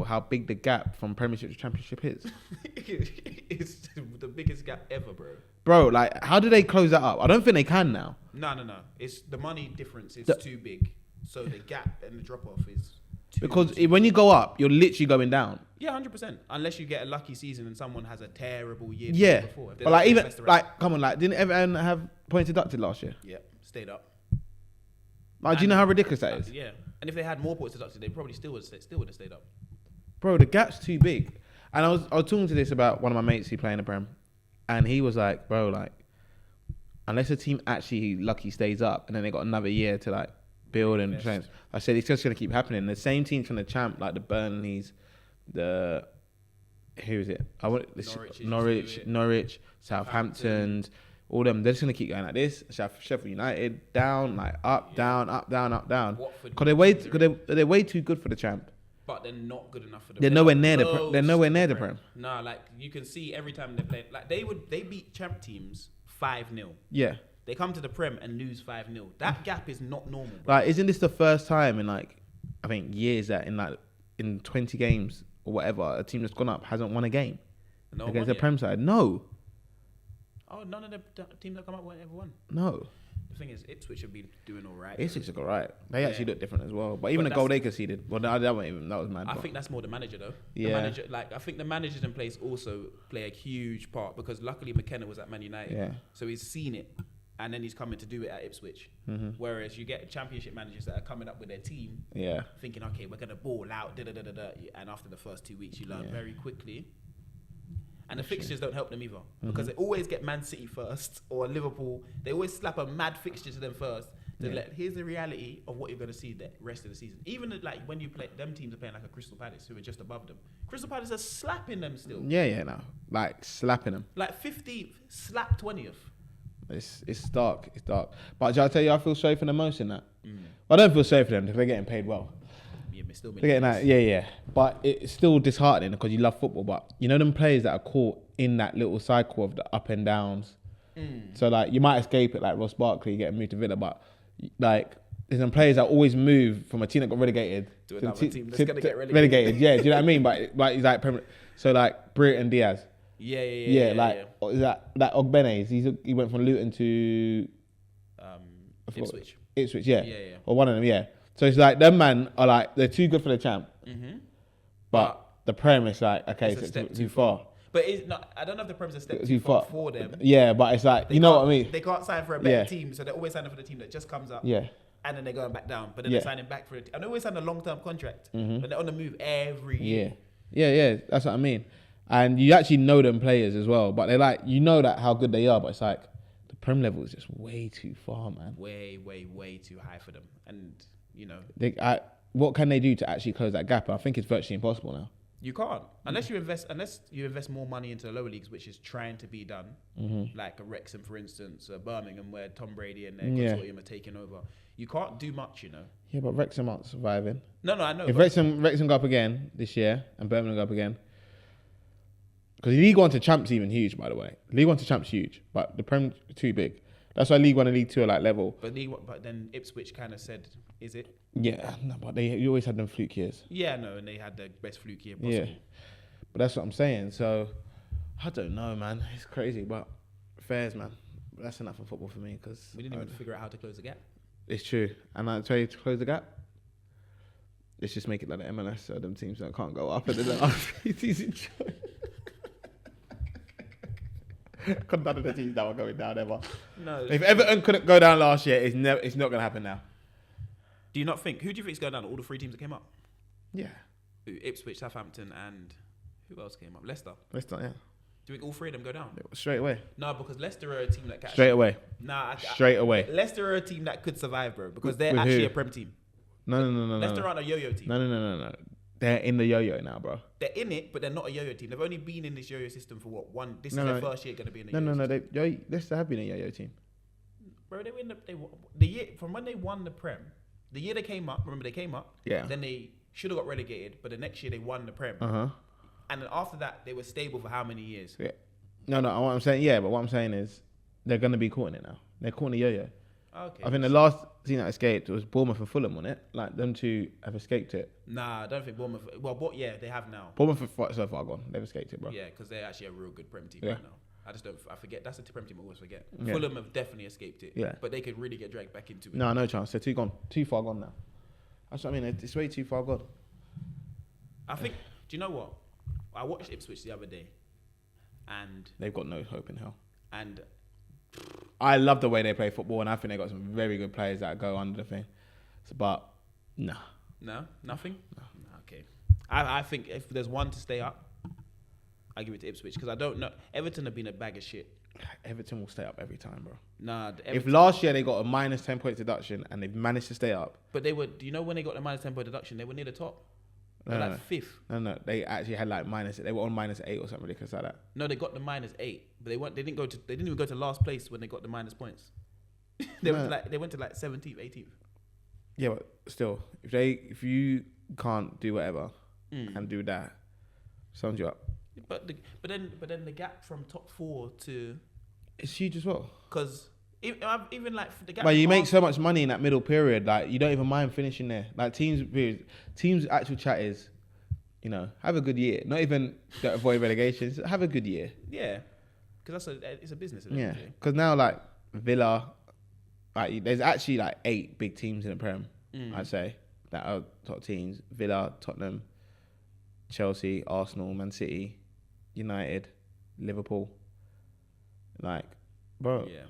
how big the gap from Premiership to Championship is. It's the biggest gap ever, bro. Bro, like, how do they close that up? I don't think they can now. No. It's the money difference is too big. So the gap and the drop off is too Because too when you big. go up, you're literally going down. Yeah, 100%. Unless you get a lucky season and someone has a terrible year Yeah. before. If But like, they're even, best around. like, come on, like, didn't Everton have points deducted last year? Yeah, stayed up. Like, do you know how ridiculous that is? Yeah. And if they had more points deducted, they probably still would have stayed up. Bro, the gap's too big. And I was talking to this about one of my mates who play in the Prem. And he was like, bro, like, unless a team actually lucky stays up and then they got another year to like build and change. I said it's just gonna keep happening. The same teams from the champ, like the Burnleys, who is it? Norwich, Southamptons, all them. They're just gonna keep going like this. Sheffield United down, like up, down, up, down, up, down. Because they're way too good for the champ. But they're not good enough for the. They're nowhere near They're nowhere near the Prem. Nah, like you can see every time they play, like they beat champ teams 5-0. Yeah. They come to the Prem and lose 5-0. That gap is not normal, bro. Like, isn't this the first time in like, I think years that in 20 games or whatever, a team that's gone up hasn't won a game against the Prem side? No. Oh, none of the teams that come up ever won. No. The thing is, Ipswich should be doing all right. Ipswich look all right. They actually look different as well. But even the goal they conceded, well, that was mad. I think that's more the manager though. Yeah. The manager, like I think the managers in place also play a huge part because luckily McKenna was at Man United, so he's seen it, and then he's coming to do it at Ipswich. Mm-hmm. Whereas you get championship managers that are coming up with their team, thinking, okay, we're gonna ball out, and after the first 2 weeks, you learn very quickly. And the fixtures don't help them either because they always get Man City first or Liverpool. They always slap a mad fixture to them first. Here's the reality of what you're going to see the rest of the season. Even like when you play, them teams are playing like a Crystal Palace who are just above them. Crystal Palace are slapping them still. No. Like slapping them. Like 50th, slap 20th. It's dark. It's dark. But I'll tell you, I feel sorry for them most in that. I don't feel sorry for them because they're getting paid well. Yeah, but still they're getting that, But it's still disheartening because you love football. But you know them players that are caught in that little cycle of the up and downs. So like you might escape it, like Ross Barkley getting moved to Villa, but like there's some players that always move from a team that got relegated to another team that's gonna get relegated. Yeah, do you know what I mean? But he's like so like Britt and Diaz. Yeah. Is that Ogbenes? He went from Luton to Ipswich, yeah. Or one of them, yeah. So it's like them man are like they're too good for the champ, but the Prem is like okay, it's so too far. But it's not. I don't know if the Prem's a step too far for them. Yeah, but it's like you know what I mean. They can't sign for a better team, so they're always signing for the team that just comes up. Yeah. And then they're going back down, but then they're signing back for it. And they always sign a long-term contract, but they're on the move every year. Yeah. That's what I mean. And you actually know them players as well, but they're like that how good they are, but it's like the Prem level is just way too far, man. Way too high for them, and you know. What can they do to actually close that gap? I think it's virtually impossible now. You can't unless you invest more money into the lower leagues, which is trying to be done, like a Wrexham, for instance, Birmingham, where Tom Brady and their consortium are taking over. You can't do much, you know. Yeah, but Wrexham aren't surviving. No, I know. If Wrexham go up again this year and Birmingham go up again, because League One to Champ's even huge, by the way. League One to Champ's huge, but the Prem too big. That's why League One and League Two are like level. But then Ipswich kind of said, "Is it?" Yeah, no, but you always had them fluke years. Yeah, no, and they had the best fluke year possible. Yeah, but that's what I'm saying. So I don't know, man. It's crazy, but fairs, man. That's enough of football for me because we didn't even figure out how to close the gap. It's true, and I tell you to close the gap. Let's just make it like the MLS, so them teams that can't go up and then after season. Because none of the teams that were going down ever. No. If Everton couldn't go down last year, it's not going to happen now. Do you not think? Who do you think is going down? All the three teams that came up? Yeah. Ipswich, Southampton, and who else came up? Leicester, yeah. Do you think all three of them go down? Straight away. No, because Leicester are a team that can Straight away. Straight away. Leicester are a team that could survive, bro, because they're actually a Prem team. No. Leicester aren't a yo-yo team. No. They're in the yo-yo now, bro. They're in it, but they're not a yo-yo team. They've only been in this yo-yo system for what? This is their first year going to be in the yo-yo system. Leicester have been a yo-yo team. Bro, they win the year from when they won the Prem. The year they came up, remember they came up. Yeah. Then they should have got relegated, but the next year they won the Prem. And then after that, they were stable for how many years? Yeah. No. What I'm saying is they're going to be caught in it now. They're caught in the yo-yo. Okay. I think the last team that escaped was Bournemouth and Fulham, wasn't it? Like them two have escaped it. Nah, I don't think Bournemouth. Well, they have now. Bournemouth are so far gone. They've escaped it, bro. Yeah, because they're actually a real good Prem team Yeah. right now. I just don't. I forget. That's the Prem team I always forget. Yeah. Fulham have definitely escaped it. Yeah. But they could really get dragged back into it. No chance. They're too far gone now. That's what I mean. It's way too far gone. I think. Do you know what? I watched Ipswich the other day, and They've got no hope in hell. and I love the way they play football, and I think they got some very good players that go under the thing. But no, nothing. No. Okay. I think if there's one to stay up, I give it to Ipswich because I don't know. Everton have been a bag of shit. Everton will stay up every time, bro. Nah. If last year they got a minus 10 point deduction and they've managed to stay up, But they were. Do you know when they got the minus 10 point deduction? They were near the top. They were fifth. No, they actually had like minus. They were on -8 or something ridiculous like that. No, they got the -8, but they weren't. They didn't go to. They didn't even go to last place when they got the minus points. They went to like 17th, 18th. Yeah, but still, if you can't do whatever and do that, sums you up. But then the gap from top 4 to It's huge as well. because even like the gap. But you make so much money in that middle period, like you don't even mind finishing there. Like teams' actual chat is, have a good year. Not even to avoid relegation. Just have a good year. Yeah, because it's a business. Yeah, because now like Villa, like there's actually like 8 big teams in the Prem. I'd say that are top teams: Villa, Tottenham, Chelsea, Arsenal, Man City, United, Liverpool. Like, bro. Yeah.